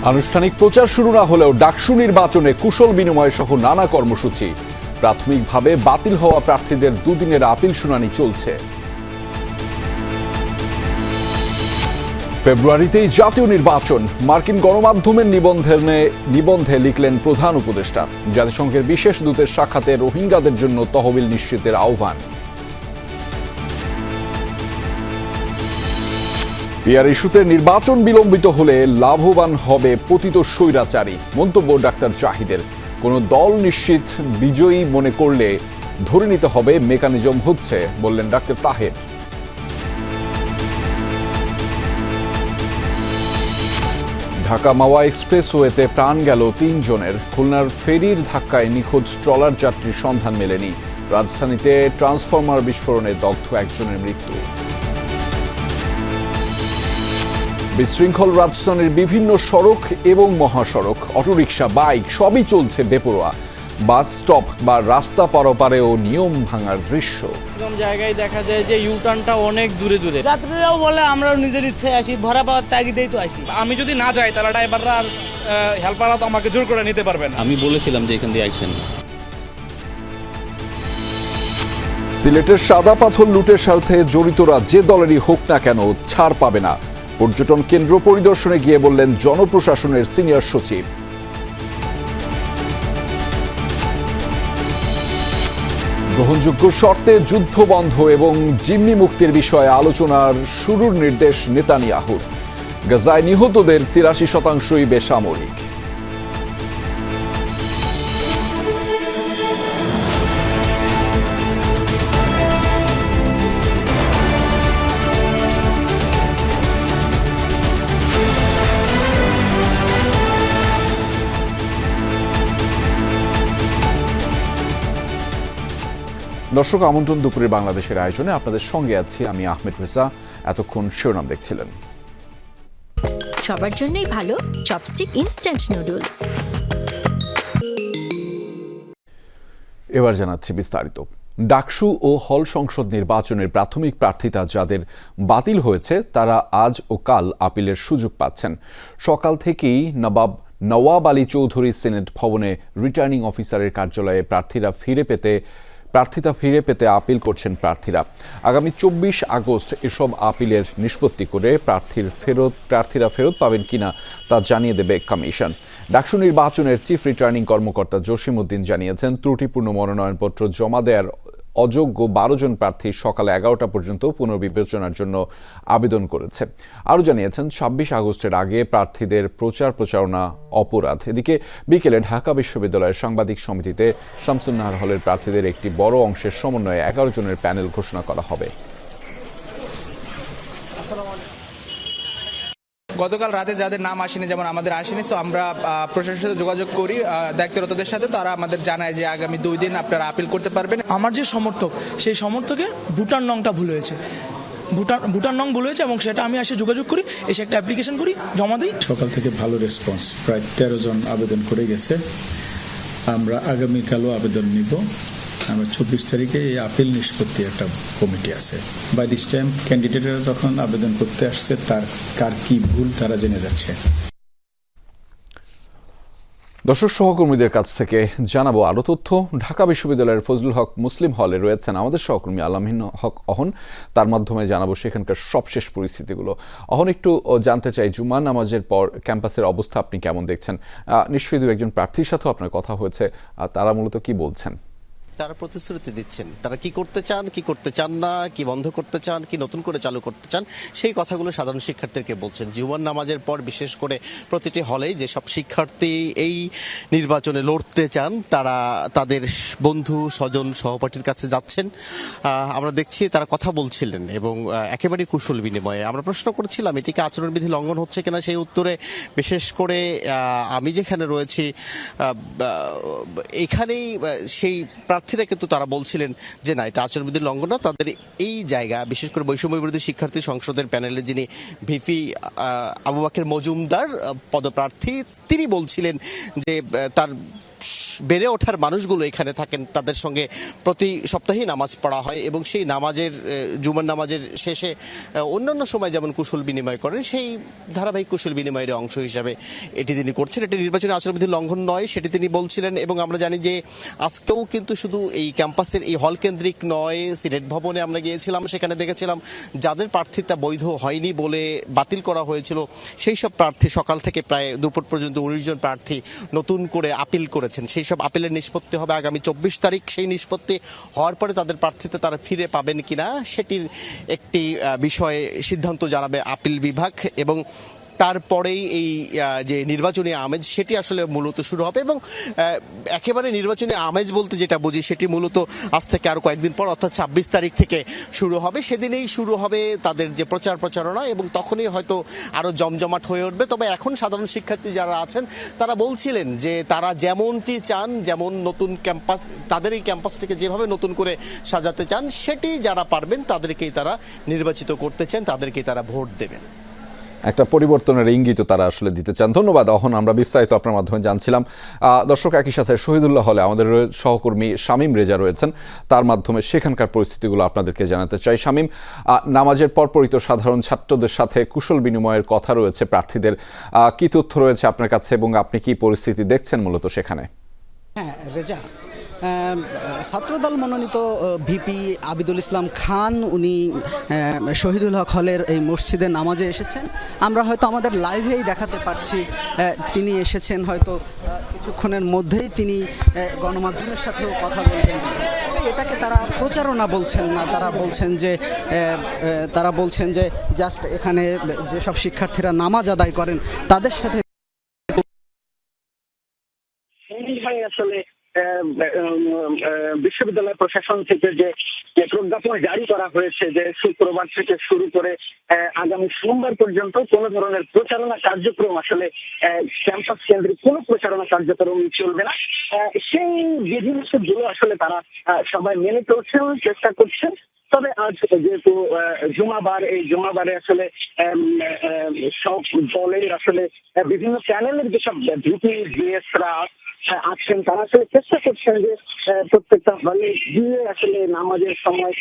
আনুষ্ঠানিক প্রচার শুরু না হলেও ডাকসু নির্বাচনে কুশল বিনিময় সহ নানা কর্মসূচি। প্রাথমিকভাবে বাতিল হওয়া প্রার্থীদের দুদিনের আপিল শুনানি চলছে। ফেব্রুয়ারিতেই জাতীয় নির্বাচন, মার্কিন গণমাধ্যমের নিবন্ধে লিখলেন প্রধান উপদেষ্টা। জাতিসংঘের বিশেষ দূতের সাক্ষাতে রোহিঙ্গাদের জন্য তহবিল নিশ্চিতের আহ্বান। পিআর ইস্যুতে নির্বাচন বিলম্বিত হলে লাভবান হবে পতিত স্বৈরাচারী, মন্তব্য ডাক্তার জাহিদের। কোন দল নিশ্চিত বিজয়ী মনে করলে ধরে নিতে হবে মেকানিজম হচ্ছে, বললেন ডাক্তার তাহের। ঢাকা মাওয়া এক্সপ্রেসওয়েতে প্রাণ গেল ৩ জনের। খুলনার ফেরির ধাক্কায় নিখোঁজ ট্রলার যাত্রীর সন্ধান মেলেনি। রাজধানীতে ট্রান্সফরমার বিস্ফোরণে দগ্ধ একজনের মৃত্যু। বিশৃঙ্খল রাজধানীর বিভিন্ন সড়ক এবং মহাসড়ক, অটোরিকশা, বাইক সবই চলছে বেপরোয়া। বাস স্টপ বা রাস্তা পারাপারেও নিয়ম ভাঙার দৃশ্য। ম্যাক্সিমাম জায়গায় দেখা যায় যে ইউটার্নটা অনেক দূরে দূরে। যাত্রীরাও বলে আমরাও নিজের ইচ্ছায় আসি, ভরা পাওয়ার তাগিদেই তো আসি। আমি যদি না যাই তাহলে ড্রাইভাররা আর হেল্পাররা তো আমাকে জোর করে নিতে পারবে না। আমি বলেছিলাম যে এখান দিয়ে আইসেন। সিলেটের সাদা পাথর লুটের সাথে জড়িতরা যে দলেরই হোক না কেন ছাড় পাবে না। পর্যটন কেন্দ্র পরিদর্শনে গিয়ে বললেন জনপ্রশাসনের সিনিয়র সচিব। গ্রহণযোগ্য শর্তে যুদ্ধ বন্ধ এবং জিম্মি মুক্তির বিষয়ে আলোচনার শুরুর নির্দেশ নেতানিয়াহুর। গাজায় নিহতদের ৮৩%ই বেসামরিক। দর্শক, আমন্ত্রণ দুপুরের বাংলাদেশের আয়োজনে আপনাদের সঙ্গে আছি আমি আহমেদ রেজা। এতক্ষণ শিরোনাম দেখছিলেন। সবার জন্যই ভালো চপস্টিক ইনস্ট্যান্ট নুডলস। এবার জানাচ্ছি বিস্তারিত। ডাকসু ও হল সংসদ নির্বাচনের প্রাথমিক প্রার্থিতা যাদের বাতিল হয়েছে তারা আজ ও কাল আপিলের সুযোগ পাচ্ছেন। সকাল থেকেই নওয়াব আলী চৌধুরী সিনেট ভবনে রিটার্নিং অফিসারের কার্যালয়ে প্রার্থিতা ফিরে পেতে আপিল করছেন প্রার্থীরা। আগামী ২৪ আগস্ট এসব আপিলের নিষ্পত্তি করে প্রার্থীরা ফেরত পাবেন কিনা তা জানিয়ে দেবে কমিশন। ডাকসু নির্বাচনের চিফ রিটার্নিং কর্মকর্তা জসিম উদ্দিন জানিয়েছেন, ত্রুটিপূর্ণ মনোনয়নপত্র জমা দেওয়ার অযোগ্য ১২ জন প্রার্থী সকাল ১১টা পর্যন্ত পুনর্বিবেচনার জন্য আবেদন করেছে। আরও জানিয়েছেন, ২৬ আগস্টের আগে প্রার্থীদের প্রচারণা অপরাধ। এদিকে বিকেলে ঢাকা বিশ্ববিদ্যালয়ের সাংবাদিক সমিতিতে শামসুন্নাহার হলের প্রার্থীদের একটি বড় অংশের সমন্বয়ে ১১ জনের প্যানেল ঘোষণা করা হবে। গতকাল রাতে যাদের নাম আসেনি, যেমন আমাদের আসেনি, তো আমরা প্রশাসনের সাথে যোগাযোগ করি দায়িত্বরতদের সাথে। তারা আমাদের জানায় যে আগামী ২ দিন আপনারা আপিল করতে পারবেন। আমার যে সমর্থক, সেই সমর্থকের ভোটার নংটা ভুল হয়েছে, ভোটার নং ভুল হয়েছে এবং সেটা আমি এসে যোগাযোগ করি, এসে একটা অ্যাপ্লিকেশন করি, জমা দিই। সকাল থেকে ভালো রেসপন্স, প্রায় ১৩ জন আবেদন করে গেছে। আমরা আগামীকালও আবেদন নিব। আমরা ২৪ তারিখে এই আপিল নিষ্পত্তি একটা কমিটি আছে। বাই দিস টাইম ক্যান্ডিডেটরা যখন আবেদন করতে আসছে কার কি ভুল তারা জেনে যাচ্ছে। দর্শক, সহকর্মীদের কাছ থেকে জানাবো আরো তথ্য। ঢাকা বিশ্ববিদ্যালয়ের ফজলুল হক মুসলিম হলে রয়েছেন আমাদের সহকর্মী আলামিন হক অহন। তার মাধ্যমে জানাবো সেখানকার সবশেষ পরিস্থিতিগুলো। অহন, একটু জানতে চাই, জুমা নামাজের পর ক্যাম্পাসের অবস্থা আপনি কেমন দেখছেন? নিশ্চয়ই দু একজন প্রার্থীর সাথেও আপনার কথা হয়েছে, তারা মূলত কি বলছেন? তারা প্রতিশ্রুতি দিচ্ছেন, তারা কি করতে চান, কি করতে চান না, কি বন্ধ করতে চান, কি নতুন করে চালু করতে চান, সেই কথাগুলো সাধারণ শিক্ষার্থীদেরকে বলছেন। জুমার নামাজের পর বিশেষ করে প্রতিটি হলেই যেসব শিক্ষার্থী এই নির্বাচনে লড়তে চান তারা তাদের বন্ধু, স্বজন, সহপাঠীর কাছে যাচ্ছেন। আমরা দেখছি তারা কথা বলছিলেন এবং একেবারেই কুশল বিনিময়ে। আমরা প্রশ্ন করছিলাম এটি কি আচরণবিধি লঙ্ঘন হচ্ছে কিনা, সেই উত্তরে বিশেষ করে আমি যেখানে রয়েছি এখানেই সেই প্রার্থীরা কিন্তু তারা বলছিলেন যে না, এটা আচরণবিধির লঙ্ঘন না। তাদের এই জায়গা, বিশেষ করে বৈষম্য বিরোধী শিক্ষার্থী সংসদের প্যানেলে যিনি ভিপি আবু বাকের মজুমদার পদপ্রার্থী, তিনি বলছিলেন যে তার বেড়ে ওঠার মানুষগুলো এখানে থাকেন, তাদের সঙ্গে প্রতি সপ্তাহেই নামাজ পড়া হয় এবং সেই নামাজের জুমার নামাজের শেষে অন্যান্য সময় যেমন কুশল বিনিময় করেন, সেই ধারাবাহিক কুশল বিনিময়ের অংশ হিসাবে এটি তিনি করছেন। এটি নির্বাচনী আচরণবিধি লঙ্ঘন নয়, সেটি তিনি বলছিলেন। এবং আমরা জানি যে আজকেও কিন্তু শুধু এই ক্যাম্পাসের এই হল কেন্দ্রিক নয়, সিনেট ভবনে আমরা গিয়েছিলাম, সেখানে দেখেছিলাম যাদের প্রার্থিতা বৈধ হয়নি বলে বাতিল করা হয়েছিল সেই সব প্রার্থী সকাল থেকে প্রায় দুপুর পর্যন্ত 19 জন প্রার্থী নতুন করে আপিল করেছেন। সেই সব আপিলের নিষ্পত্তি হবে আগামী 24 তারিখ। সেই নিষ্পত্তি হওয়ার পরে তাদের প্রার্থিতা তারা ফিরে পাবেন কিনা সেটির একটি বিষয়ে সিদ্ধান্ত জানাবে আপিল বিভাগ। এবং তারপরেই এই যে নির্বাচনী আমেজ সেটি আসলে মূলত শুরু হবে। এবং একেবারে নির্বাচনী আমেজ বলতে যেটা বুঝি সেটি মূলত আজ থেকে আরো কয়েকদিন পর অর্থাৎ 26 তারিখ থেকে শুরু হবে। সেদিনেই শুরু হবে তাদের যে প্রচারণা এবং তখনই হয়তো আরো জমজমাট হয়ে উঠবে। তবে এখন সাধারণ শিক্ষার্থী যারা আছেন তারা বলছিলেন যে তারা যেমনটি চান, যেমন নতুন ক্যাম্পাস, তাদের এই ক্যাম্পাসটিকে যেভাবে নতুন করে সাজাতে চান সেটি যারা পারবেন তাদেরকেই তারা নির্বাচিত করতে চান, তাদেরকেই তারা ভোট দেবেন। একটা পরিবর্তনের ইঙ্গিতও তারা আসলে দিতে চান। ধন্যবাদ অহন, আমরা বিস্তারিত আপনার মাধ্যমে জানছিলাম। দর্শক, একই সাথে শহীদুল্লাহ হলে আমাদের সহকর্মী শামীম রেজা রয়েছেন, তার মাধ্যমে সেখানকার পরিস্থিতিগুলো আপনাদেরকে জানাতে চাই। শামীম, নামাজের পরপরই তো সাধারণ ছাত্রদের সাথে কুশল বিনিময়ের কথা রয়েছে প্রার্থীদের, কি তথ্য রয়েছে আপনার কাছে এবং আপনি কি পরিস্থিতি দেখছেন মূলত সেখানে? হ্যাঁ রেজা, ছাত্রদল মনোনীত ভিপি আবিদুল ইসলাম খান উনি শহীদুল হক হলের এই মসজিদে নামাজে এসেছেন। আমরা হয়তো আমাদের লাইভেই দেখাতে পারছি তিনি এসেছেন, হয়তো কিছুক্ষণের মধ্যেই তিনি গণমাধ্যমের সাথেও কথা বলবেন। এটাকে তারা প্রচারণা বলছেন না, তারা বলছেন যে জাস্ট এখানে যেসব শিক্ষার্থীরা নামাজ আদায় করেন তাদের সাথে আসলে বিশ্ববিদ্যালয় প্রশাসন থেকে যে প্রজ্ঞাপন জারি করা হয়েছে যে শুক্রবার থেকে শুরু করে আগামী সোমবার পর্যন্ত কোন ধরনের প্রচারণা কার্যক্রম আসলে ক্যাম্পাস কেন্দ্রিক কোনো প্রচারণা কার্যক্রম চলবে না, সেই বিধিনিষেধগুলো আসলে তারা সবাই মেনে চলছেন, চেষ্টা করছেন। তবে আজ যেহেতু জুমাবার, এই জুমাবারে আসলে সব দলের আসলে বিভিন্ন চ্যানেলের যেসব ভিপি জিএসরা আছেন তারা আসলে চেষ্টা করছেন যে প্রত্যেকটা হলে গিয়ে আসলে নামাজের সময়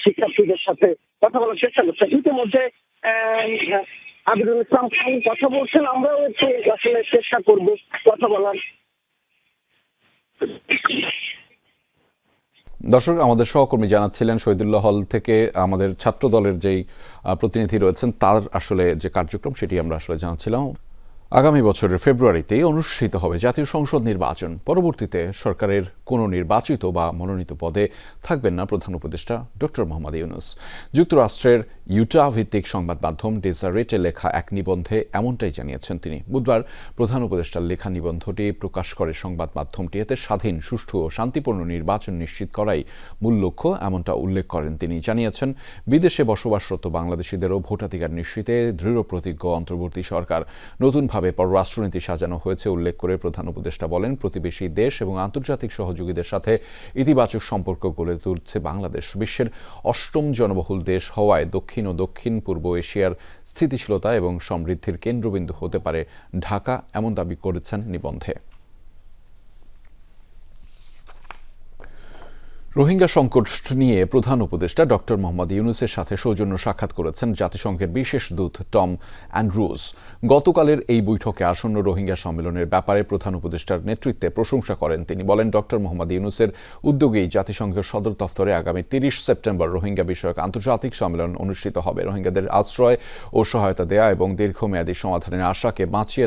শিক্ষার্থীদের সাথে কথা বলার চেষ্টা করছেন। ইতিমধ্যে আবিদুল ইসলাম খান কথা বলছেন, আমরাও একটু আসলে চেষ্টা করব কথা বলার। দর্শক, আমাদের সহকর্মী জানাচ্ছিলেন শহীদুল্লাহ হল থেকে আমাদের ছাত্র দলের যেই প্রতিনিধি রয়েছেন তার আসলে যে কার্যক্রম সেটি আমরা আসলে জানাচ্ছিলাম। আগামী বছরের ফেব্রুয়ারিতেই অনুষ্ঠিত হবে জাতীয় সংসদ নির্বাচন। পরবর্তীতে সরকারের কোনো নির্বাচিত বা মনোনীত পদে থাকবেন না প্রধান উপদেষ্টা ডক্টর মোহাম্মদ ইউনূস। যুক্তরাষ্ট্রের ইউটা ভিত্তিক সংবাদ মাধ্যম ডেজারেটে লেখা এক নিবন্ধে এমনটাই জানিয়েছেন তিনি। বুধবার প্রধান উপদেষ্টার লেখা নিবন্ধটি প্রকাশ করে সংবাদ মাধ্যমটি। এতে স্বাধীন, সুষ্ঠু ও শান্তিপূর্ণ নির্বাচন নিশ্চিত করাই মূল লক্ষ্য, এমনটা উল্লেখ করেন তিনি। জানিয়েছেন বিদেশে বসবাসরত বাংলাদেশিদেরও ভোটাধিকার নিশ্চিতে দৃঢ় প্রতিজ্ঞ অন্তর্বর্তী সরকার। নতুনভাবে পররাষ্ট্রনীতি সাজানো হয়েছে উল্লেখ করে প্রধান উপদেষ্টা বলেন, প্রতিবেশী দেশ এবং আন্তর্জাতিক সহযোগীদের সাথে ইতিবাচক সম্পর্ক গড়ে তুলছে বাংলাদেশ। বিশ্বের 8ম জনবহুল দেশ হওয়ায় দক্ষিণ ও দক্ষিণ পূর্ব এশিয়ার স্থিতিশীলতা এবং সমৃদ্ধির কেন্দ্রবিন্দু হতে পারে ঢাকা, এমন দাবি করেছেন নিবন্ধে। রোহিঙ্গা সংকট নিয়ে প্রধান উপদেষ্টা ডক্টর মোহাম্মদ ইউনূসের সাথে সৌজন্য সাক্ষাৎ করেছেন জাতিসংঘের বিশেষ দূত টম অ্যান্ড্রুজ। গতকালের এই বৈঠকে আসন্ন রোহিঙ্গা সম্মেলনের ব্যাপারে প্রধান উপদেষ্টার নেতৃত্বে প্রশংসা করেন তিনি। বলেন, ডক্টর মোহাম্মদ ইউনূসের উদ্যোগেই জাতিসংঘের সদর দফতরে আগামী 30 সেপ্টেম্বর রোহিঙ্গা বিষয়ক আন্তর্জাতিক সম্মেলন অনুষ্ঠিত হবে। রোহিঙ্গাদের আশ্রয় ও সহায়তা দেয়া এবং দীর্ঘমেয়াদী সমাধানের আশাকে বাঁচিয়ে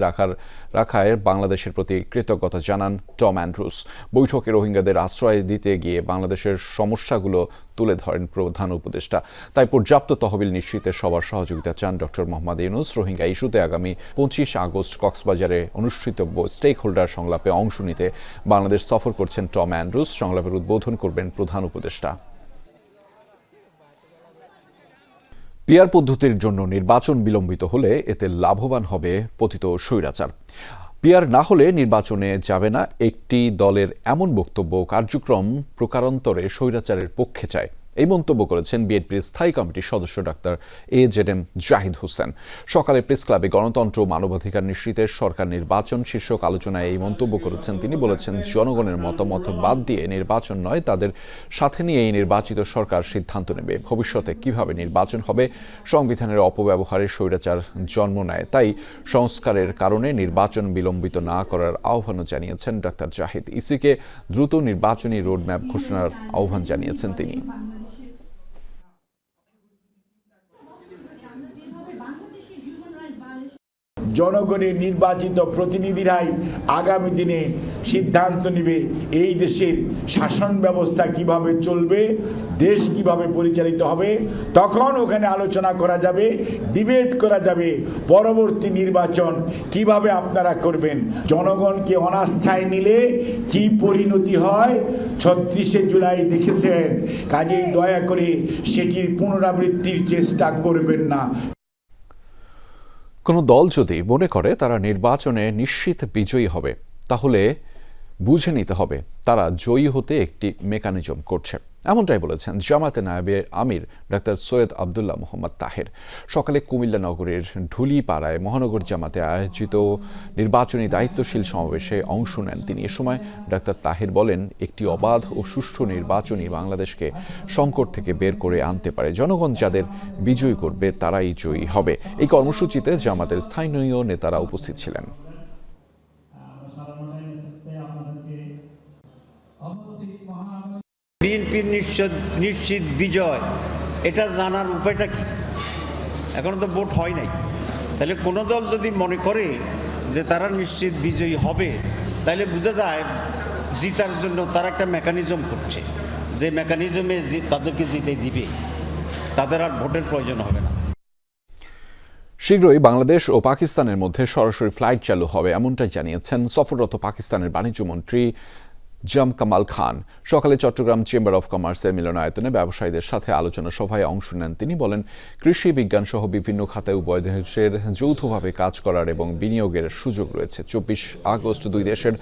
রাখায় বাংলাদেশের প্রতি কৃতজ্ঞতা জানান টম অ্যান্ড্রুজ। বৈঠকে রোহিঙ্গাদের আশ্রয় দিতে গিয়ে বাংলাদেশের সমস্যাগুলো তুলে ধরেন প্রধান উপদেষ্টা। তাই পর্যাপ্ত তহবিল নিশ্চিতে সবার সহযোগিতা চান ডক্টর মোহাম্মদ ইউনূস। রোহিঙ্গা ইস্যুতে আগামী 25 আগস্ট কক্সবাজারে অনুষ্ঠিতব্য স্টেক হোল্ডার সংলাপে অংশ নিতে বাংলাদেশ সফর করছেন টম অ্যান্ড্রুজ। সংলাপের উদ্বোধন করবেন প্রধান উপদেষ্টা। পিআর পদ্ধতির জন্য নির্বাচন বিলম্বিত হলে এতে লাভবান হবে পতিত স্বৈরাচার। পিআর না হলে নির্বাচনে যাবে না একটি দলের এমন বক্তব্য কার্যক্রম প্রকারান্তরে স্বৈরাচারের পক্ষে চায়। এই মন্তব্য করেছেন বিএনপির স্থায়ী কমিটির সদস্য ডাক্তার AJM জাহিদ হোসেন। সকালে প্রেস ক্লাবে গণতন্ত্র মানবাধিকার নিশ্চিতে সরকার নির্বাচন শীর্ষক আলোচনায় এই মন্তব্য করেছেন তিনি। বলেছেন, জনগণের মতামত বাদ দিয়ে নির্বাচন নয়, তাদের সাথে নিয়ে এই নির্বাচিত সরকার সিদ্ধান্ত নেবে ভবিষ্যতে কিভাবে নির্বাচন হবে। সংবিধানের অপব্যবহারে স্বৈরাচার জন্ম নেয়, তাই সংস্কারের কারণে নির্বাচন বিলম্বিত না করার আহ্বানও জানিয়েছেন ডাক্তার জাহিদ। ইসিকে দ্রুত নির্বাচনী রোডম্যাপ ঘোষণার আহ্বান জানিয়েছেন তিনি। জনগণের নির্বাচিত প্রতিনিধিরাই আগামী দিনে সিদ্ধান্ত নেবে এই দেশের শাসন ব্যবস্থা কিভাবে চলবে, দেশ কিভাবে পরিচালিত হবে। তখন ওখানে আলোচনা করা যাবে, ডিবেট করা যাবে পরবর্তী নির্বাচন কিভাবে আপনারা করবেন। জনগণকে অনাস্থায় নিলে কি পরিণতি হয় ৩৬শে জুলাই দেখেছেন। কাজেই দয়া করে সেটির পুনরাবৃত্তির চেষ্টা করবেন না। কোনো দল যদি মনে করে তারা নির্বাচনে নিশ্চিত বিজয়ী হবে, তাহলে বুঝে নিতে হবে তারা জয়ী হতে একটি মেকানিজম করছে। এমনটাই বলেছেন জামায়াতে নায়েবে আমির ডাক্তার সৈয়দ আবদুল্লাহ মোহাম্মদ তাহের। সকালে কুমিল্লা নগরের ঢুলিপাড়ায় মহানগর জামাতে আয়োজিত নির্বাচনী দায়িত্বশীল সমাবেশে অংশ নেন তিনি। এ সময় ডাক্তার তাহের বলেন, একটি অবাধ ও সুষ্ঠু নির্বাচনই বাংলাদেশকে সংকট থেকে বের করে আনতে পারে। জনগণ যাদের বিজয়ী করবে তারাই জয়ী হবে। এই কর্মসূচিতে জামাতের স্থানীয় নেতারা উপস্থিত ছিলেন। বিএনপির নিশ্চিত বিজয়, এটা জানার উপায়টা কি? এখনো তো ভোট হয় নাই। তাহলে কোনো দল যদি মনে করে যে তারা নিশ্চিত বিজয়ী হবে, তাহলে বোঝা যায় জিতার জন্য তারা একটা মেকানিজম করছে, যে মেকানিজমে তাদেরকে জিতে দিবে, তাদের আর ভোটের প্রয়োজন হবে না। শীঘ্রই বাংলাদেশ ও পাকিস্তানের মধ্যে সরাসরি ফ্লাইট চালু হবে, এমনটাই জানিয়েছেন সফররত পাকিস্তানের বাণিজ্যমন্ত্রী জাম কামাল খান। সকালে চট্টগ্রাম চেম্বার অব কমার্সের মিলনায়তনে ব্যবসায়ীদের সাথে আলোচনা সভায় অংশ নেন তিনি। বলেন, কৃষি বিজ্ঞান সহ বিভিন্ন খাতে উভয় দেশের যৌথভাবে কাজ করার এবং বিনিয়োগের সুযোগ রয়েছে। ২৪ আগস্ট দুই দেশের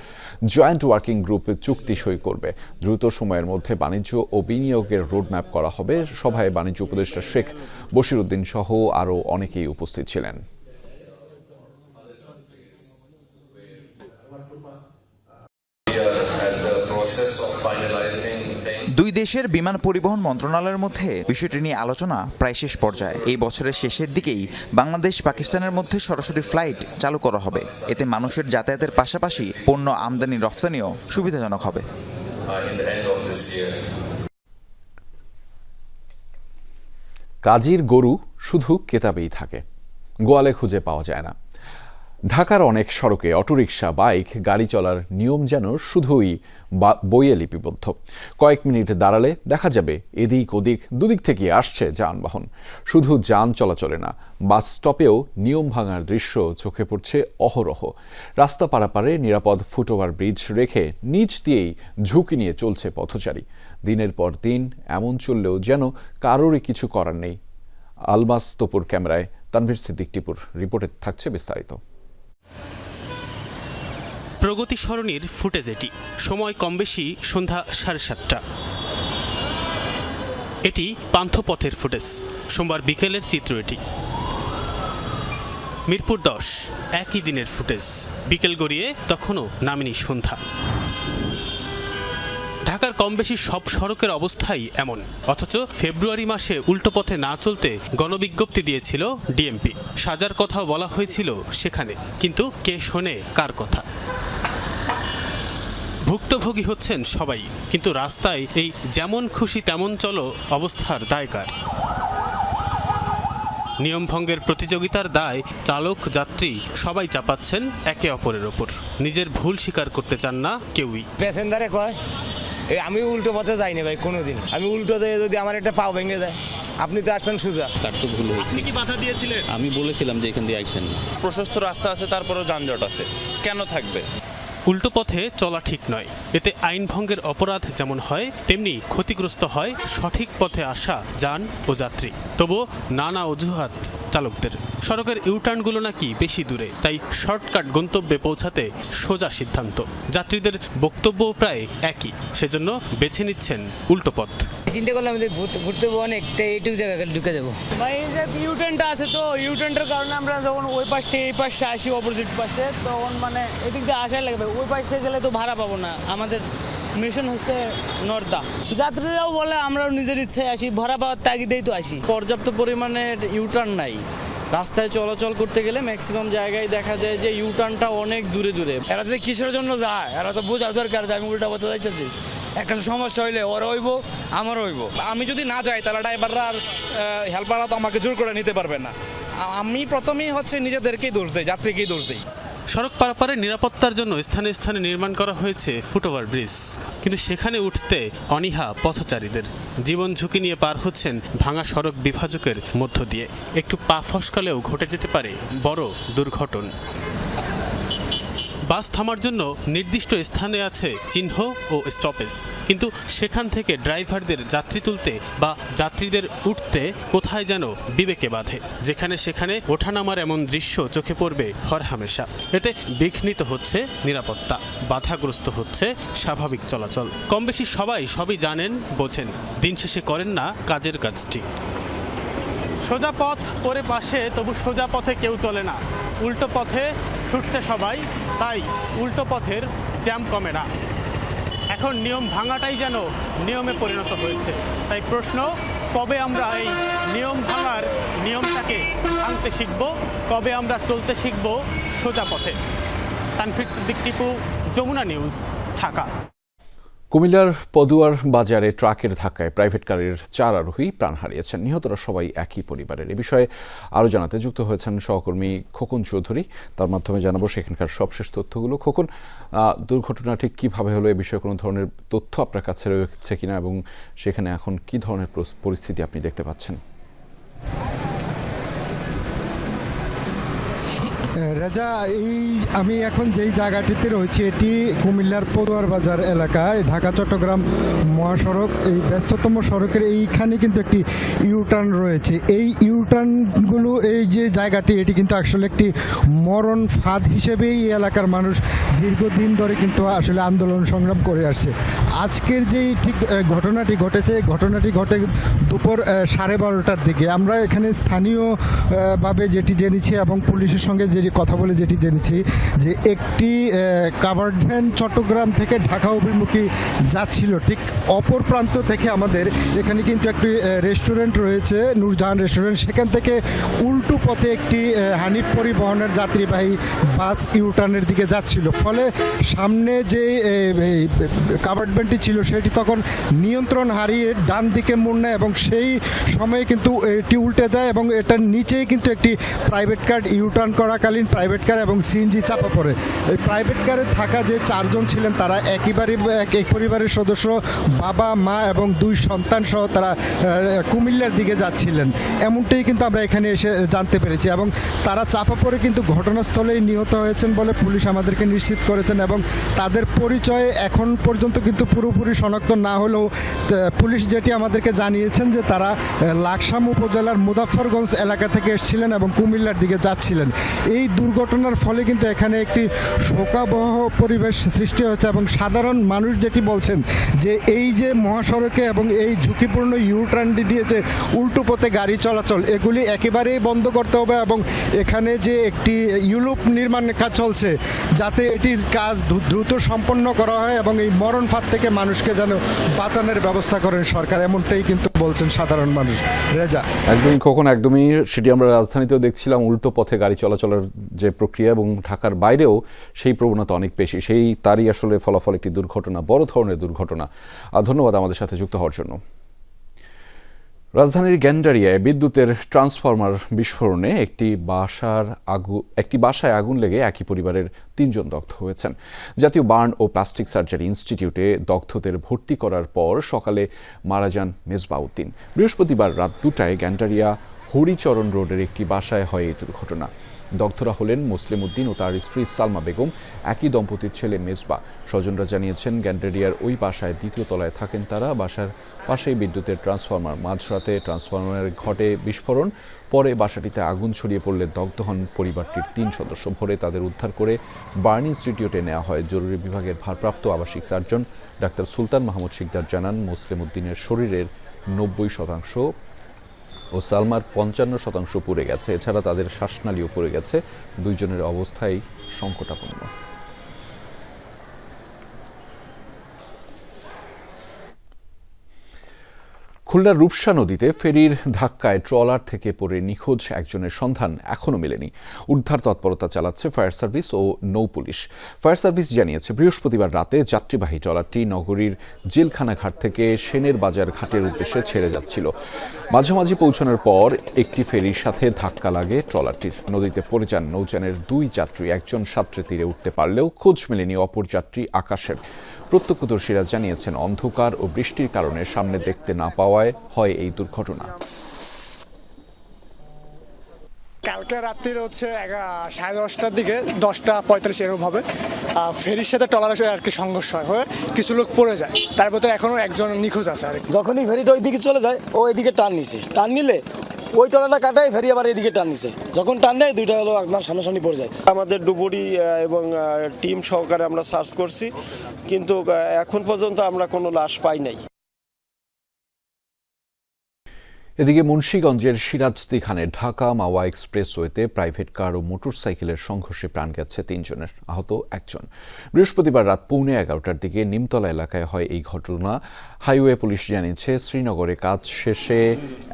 জয়েন্ট ওয়ার্কিং গ্রুপ চুক্তি সই করবে। দ্রুত সময়ের মধ্যে বাণিজ্য ও বিনিয়োগের রোডম্যাপ করা হবে। সভায় বাণিজ্য উপদেষ্টা শেখ বশির উদ্দিন সহ আরও অনেকেই উপস্থিত ছিলেন। দুই দেশের বিমান পরিবহন মন্ত্রণালয়ের মধ্যে বিষয়টি নিয়ে আলোচনা প্রায় শেষ পর্যায়ে। এই বছরের শেষের দিকেই বাংলাদেশ পাকিস্তানের মধ্যে সরাসরি ফ্লাইট চালু করা হবে। এতে মানুষের যাতায়াতের পাশাপাশি পণ্য আমদানি রফতানিও সুবিধাজনক হবে। কাজীর গরু শুধু কেতাবেই থাকে, গোয়ালে খুঁজে পাওয়া যায় না। ঢাকার অনেক সড়কে অটোরিকশা, বাইক, গাড়ি চলার নিয়ম যেন শুধুই বইয়ে লিপিবদ্ধ। কয়েক মিনিট দাঁড়ালে দেখা যাবে এদিক ওদিক দুদিক থেকে আসছে যানবাহন। শুধু যান চলাচলে না, বাস স্টপেও নিয়ম ভাঙার দৃশ্য চোখে পড়ছে অহরহ। রাস্তা পারাপারে নিরাপদ ফুটওভার ব্রিজ রেখে নিচ দিয়েই ঝুঁকি নিয়ে চলছে পথচারী। দিনের পর দিন এমন চললেও যেন কারোরই কিছু করার নেই। আলমাস তোপুর ক্যামেরায় তানভীর সিদ্দিক টিপুর রিপোর্টে থাকছে বিস্তারিত। প্রগতি সরণির ফুটেজ এটি। সময় কম বেশি সন্ধ্যা 7:30। এটি পান্থপথের ফুটেজ। সোমবার বিকেলের চিত্র এটি। মিরপুর 10 একই দিনের ফুটেজ। বিকেল গড়িয়ে তখনও নামেনি সন্ধ্যা। ঢাকার কম বেশি সব সড়কের অবস্থাই এমন, অথচ ফেব্রুয়ারি মাসে উল্টো পথে না চলতে গণবিজ্ঞপ্তি দিয়েছিল ডিএমপি। সাজার কথাও বলা হয়েছিল সেখানে, কিন্তু কে শোনে কার কথা? ভুক্তভোগী হচ্ছেন সবাই, কিন্তু রাস্তায় এই যেমন খুশি তেমন চলো অবস্থার দায়কার। নিয়মভঙ্গের প্রতিযোগিতার দায় চালক যাত্রী সবাই চাপাচ্ছেন একে অপরের ওপর। নিজের ভুল স্বীকার করতে চান না কেউই। প্যাসেঞ্জারে কয় আমি উল্টো পথে যাইনি ভাই, কোনোদিন আমি উল্টো দিয়ে যদি আমার একটা পাও ভেঙে যায়, আপনি তো আসবেন সোজা। তার তো ভুল হয়েছে। আপনি কি বাধা দিয়েছিলেন? আমি বলেছিলাম যে এখান দিয়ে আইছেন। প্রশস্ত রাস্তা আছে, তারপরেও যানজট আছে, কেন থাকবে? উল্টো পথে চলা ঠিক নয়। এতে আইন ভঙ্গের অপরাধ যেমন হয়, তেমনি ক্ষতিগ্রস্ত হয় সঠিক পথে আসা যান ও যাত্রী। তবুও নানা অজুহাত চালকদের। সড়কের ইউটার্নগুলো নাকি বেশি দূরে, তাই শর্টকাট গন্তব্যে পৌঁছাতে সোজা সিদ্ধান্ত। যাত্রীদের বক্তব্যও প্রায় একই, সেজন্য বেছে নিচ্ছেন উল্টো পথ। চিন্তা করলাম যে ঘুরতে অনেক, এইটুকু জায়গায় ঢুকে যাবো। ভাই ইউটার্নটা আছে, তো ইউটার্নটার কারণে আমরা যখন ওই পাশ থেকে এই পাশে আসি অপোজিট পাশে, তখন মানে এদিক দিয়ে আসাই লাগবে। ওই পাশে গেলে তো ভাড়া পাবো না। আমাদের মিশন হচ্ছে নর্দা। যাত্রীরাও বলে আমরাও নিজের ইচ্ছায় আসি, ভাড়া পাওয়ার তাগিদেই তো আসি। পর্যাপ্ত পরিমাণের ইউটার্ন নাই। রাস্তায় চলাচল করতে গেলে ম্যাক্সিমাম জায়গায় দেখা যায় যে ইউটার্নটা অনেক দূরে দূরে। এরা যে কিসের জন্য যায়, এরা তো বোঝার দরকার যে আমি উল্টা পথে যাইতেছি। একটা সমস্যা হইলে ওরা হইব, আমারও হইব। আমি যদি না যাই তাহলে ড্রাইভাররা আর হেল্পাররা তো আমাকে জোর করে নিতে পারবে না। আমি প্রথমেই হচ্ছে নিজেদেরকেই দোষ দেই, যাত্রীকেই দোষ দিই। সড়ক পারাপারে নিরাপত্তার জন্য স্থানে স্থানে নির্মাণ করা হয়েছে ফুটওভার ব্রিজ, কিন্তু সেখানে উঠতে অনীহা পথচারীদের। জীবন ঝুঁকি নিয়ে পার হচ্ছেন ভাঙা সড়ক বিভাজকের মধ্য দিয়ে। একটু পা ফসকালেও ঘটে যেতে পারে বড় দুর্ঘটনা। বাস থামার জন্য নির্দিষ্ট স্থানে আছে চিহ্ন ও স্টপেজ, কিন্তু সেখান থেকে ড্রাইভারদের যাত্রী তুলতে বা যাত্রীদের উঠতে কোথায় যেন বিবেকে বাধে। যেখানে সেখানে ওঠানামার এমন দৃশ্য চোখে পড়বে হরহামেশা। এতে বিঘ্নিত হচ্ছে নিরাপত্তা, বাধাগ্রস্ত হচ্ছে স্বাভাবিক চলাচল। কম বেশি সবই জানেন, বোঝেন, দিন শেষে করেন না কাজের কাজটি। সোজা পথ পরে পাশে, তবু সোজা পথে কেউ চলে না, উল্টো পথে ছুটছে সবাই। তাই উল্টো পথের জ্যাম কমে না। এখন নিয়ম ভাঙাটাই যেন নিয়মে পরিণত হয়েছে। তাই প্রশ্ন, কবে আমরা এই নিয়ম ভাঙার নিয়মটাকে ভাঙতে শিখব? কবে আমরা চলতে শিখব সোজা পথে? তানফির সিদ্দিক টিপু, যমুনা নিউজ, ঢাকা। কুমিল্লার পদুয়ার বাজারে ট্রাকের ধাক্কায় প্রাইভেট কারের 4 আরোহী প্রাণ হারিয়েছেন। নিহতরা সবাই একই পরিবারের। এ বিষয়ে আরও জানাতে যুক্ত হয়েছেন সহকর্মী খোকন চৌধুরী। তার মাধ্যমে জানাবো সেখানকার সবশেষ তথ্যগুলো। খোকন, দুর্ঘটনা ঠিক কীভাবে হলো, এ বিষয়ে কোনো ধরনের তথ্য আপনার কাছে রয়েছে কিনা এবং সেখানে এখন কী ধরনের পরিস্থিতি আপনি দেখতে পাচ্ছেন? রাজা, আমি এখন যেই জায়গাটিতে রয়েছি এটি কুমিল্লার পদুয়ার বাজার এলাকায়, ঢাকা চট্টগ্রাম মহাসড়ক। এই ব্যস্ততম সড়কের এইখানে কিন্তু একটি ইউটার্ন রয়েছে। এই ইউটার্নগুলো, এই যে জায়গাটি, এটি কিন্তু আসলে একটি মরণ ফাঁদ হিসেবেই এই এলাকার মানুষ দীর্ঘদিন ধরে কিন্তু আসলে আন্দোলন সংগ্রাম করে আসছে। আজকের যেই ঠিক ঘটনাটি ঘটেছে, ঘটনাটি ঘটে দুপুর 12:30টার দিকে। আমরা এখানে স্থানীয়ভাবে যেটি জেনেছি এবং পুলিশের সঙ্গে যে কথা বলে যেটি জেনেছি, যে একটি কাভার্ড ভ্যান চট্টগ্রাম থেকে ঢাকা অভিমুখী যাচ্ছিল। ঠিক অপর প্রান্ত থেকে আমাদের এখানে কিন্তু একটি রেস্টুরেন্ট রয়েছে, নূরজাহান রেস্টুরেন্ট। সেখান থেকে উল্টো পথে একটি হানিফ পরিবহনের যাত্রীবাহী বাস ইউটার্নের দিকে যাচ্ছিল। ফলে সামনে যে কাভার্ড ভ্যানটি ছিল সেটি তখন নিয়ন্ত্রণ হারিয়ে ডান দিকে মোড় নেয় এবং সেই সময়ে কিন্তু এটি উল্টে যায় এবং এটার নিচেই কিন্তু একটি প্রাইভেট কার ইউটার্ন করাকালীন প্রাইভেট কার এবং সিএনজি চাপা পড়ে। এই প্রাইভেট কারে থাকা যে 4 জন ছিলেন তারা এক পরিবারের সদস্য, বাবা, মা এবং 2 সন্তান সহ তারা কুমিল্লার দিকে যাচ্ছিলেন। এমনটাই কিন্তু আমরা এখানে এসে জানতে পেরেছি এবং তারা চাপা পড়ে কিন্তু ঘটনাস্থলেই নিহত হয়েছেন বলে পুলিশ আমাদেরকে নিশ্চিত করেছেন এবং তাদের পরিচয় এখন পর্যন্ত কিন্তু পুরোপুরি শনাক্ত না হলেও পুলিশ যেটি আমাদেরকে জানিয়েছেন যে তারা লাকসাম উপজেলার মুজাফফরগঞ্জ এলাকা থেকে এসেছিলেন এবং কুমিল্লার দিকে যাচ্ছিলেন। এই দুর্ঘটনার ফলে কিন্তু এখানে একটি শোকাবহ পরিবেশ সৃষ্টি হয়েছে এবং সাধারণ মানুষ যেটি বলছেন যে এই যে মহাসড়কে এবং এই ঝুঁকিপূর্ণ ইউটার্নটি দিয়ে যে উল্টো পথে গাড়ি চলাচল, এগুলি একেবারেই বন্ধ করতে হবে এবং এখানে যে একটি ইউলুপ নির্মাণের কাজ চলছে যাতে এটির কাজ দ্রুত সম্পন্ন করা হয় এবং এই মরণ ফাঁদ থেকে মানুষকে যেন বাঁচানোর ব্যবস্থা করেন সরকার, এমনটাই কিন্তু বলছেন সাধারণ মানুষ। রেজা, একদমই খোকন, একদমই সেটি আমরা রাজধানীতেও দেখছিলাম, উল্টো পথে গাড়ি চলাচলের যে প্রক্রিয়া এবং ঢাকার বাইরেও সেই প্রবণতা অনেক বেশি। তারই আসলে ফলাফল একটি দুর্ঘটনা, বড় ধরনের দুর্ঘটনা। ধন্যবাদ আমাদের সাথে যুক্ত হওয়ার জন্য। রাজধানীর গ্যান্ডারিয়ায় বিদ্যুতের ট্রান্সফরমার বিস্ফোরণে একটি বাসায় আগুন লেগে একই পরিবারের 3 জন দগ্ধ হয়েছেন। জাতীয় বার্ন ও প্লাস্টিক সার্জারি ইনস্টিটিউটে দগ্ধদের ভর্তি করার পর সকালে মারা যান মেজবাউদ্দিন। বৃহস্পতিবার রাত 2টায় গ্যান্ডারিয়া হরিচরণ রোডের একটি বাসায় হয় এই দুর্ঘটনা। দগ্ধরা হলেন মুসলিম উদ্দিন ও তার স্ত্রী সালমা বেগম, একই দম্পতির ছেলে মেজবা। স্বজনরা জানিয়েছেন গ্যান্ডারিয়ার ওই বাসায় দ্বিতীয় তলায় থাকেন তারা। বাসার পাশেই বিদ্যুতের ট্রান্সফরমার। মাঝরাতে ট্রান্সফরমারে ঘটে বিস্ফোরণ। পরে বাসাটিতে আগুন ছড়িয়ে পড়লে দগ্ধ হন পরিবারটির 3 সদস্য। ভোরে তাদের উদ্ধার করে বার্ন ইনস্টিটিউটে নেওয়া হয়। জরুরি বিভাগের ভারপ্রাপ্ত আবাসিক সার্জন ডাক্তার সুলতান মাহমুদ শিকদার জানান, মুসলিম উদ্দিনের শরীরের 90% ও সালমার 55% পুড়ে গেছে। এছাড়া তাদের শ্বাসনালীও পুড়ে গেছে। দুইজনের অবস্থাই সংকটাপন্ন। খুলনার রূপসা নদীতে ফেরির ধাক্কায় ট্রলার থেকে পড়ে নিখোঁজ একজনের সন্ধান এখনও মেলেনি। উদ্ধার তৎপরতা চালাচ্ছে ফায়ার সার্ভিস ও নৌ পুলিশ। ফায়ার সার্ভিস জানিয়েছে, বৃহস্পতিবার রাতে যাত্রীবাহী ট্রলারটি নগরীর জেলখানা ঘাট থেকে সেনের বাজার ঘাটের উদ্দেশ্যে ছেড়ে যাচ্ছিল। মাঝামাঝি পৌঁছানোর পর একটি ফেরির সাথে ধাক্কা লাগে ট্রলারটির। নদীতে পড়ে যান নৌযানের 2 যাত্রী। একজন সাঁতরে তীরে উঠতে পারলেও খোঁজ মেলেনি অপর যাত্রী আকাশের। প্রত্যক্ষদর্শীরা জানিয়েছেন, অন্ধকার ও বৃষ্টির কারণে সামনে দেখতে না পাওয়ায় হয় এই দুর্ঘটনা। কালকে রাত্রির হচ্ছে 10:30টার দিকে 10:45 এরকম হবে ফেরির সাথে ট্রলারের আর কি সংঘর্ষ হয়ে কিছু লোক পড়ে যায়। তার ভিতরে এখনো একজন নিখোঁজ আছে। আর যখনই ফেরিটা ওই দিকে চলে যায় ও এদিকে টান নিছে, টান নিলে ওই ট্রলারটা কাটায় ফেরি আবার এদিকে টান নিছে। যখন টান দেয় দুইটা হলো একদম সামনাসামনি পড়ে যায়। আমাদের ডুবুরি এবং টিম সহকারে আমরা সার্চ করছি, কিন্তু এখন পর্যন্ত আমরা কোনো লাশ পাই নাই। এদিকে মুন্সিগঞ্জের সিরাজদি খানের ঢাকা মাওয়া এক্সপ্রেসওয়েতে প্রাইভেট কার ও মোটরসাইকেলের সংঘর্ষে প্রাণ গেছে 3 জনের, আহত 1 জন। বৃহস্পতিবার রাত 11:15টার দিকে নিমতলা এলাকায় হয় এই ঘটনা। হাইওয়ে পুলিশ জানিয়েছে, শ্রীনগরে কাজ শেষে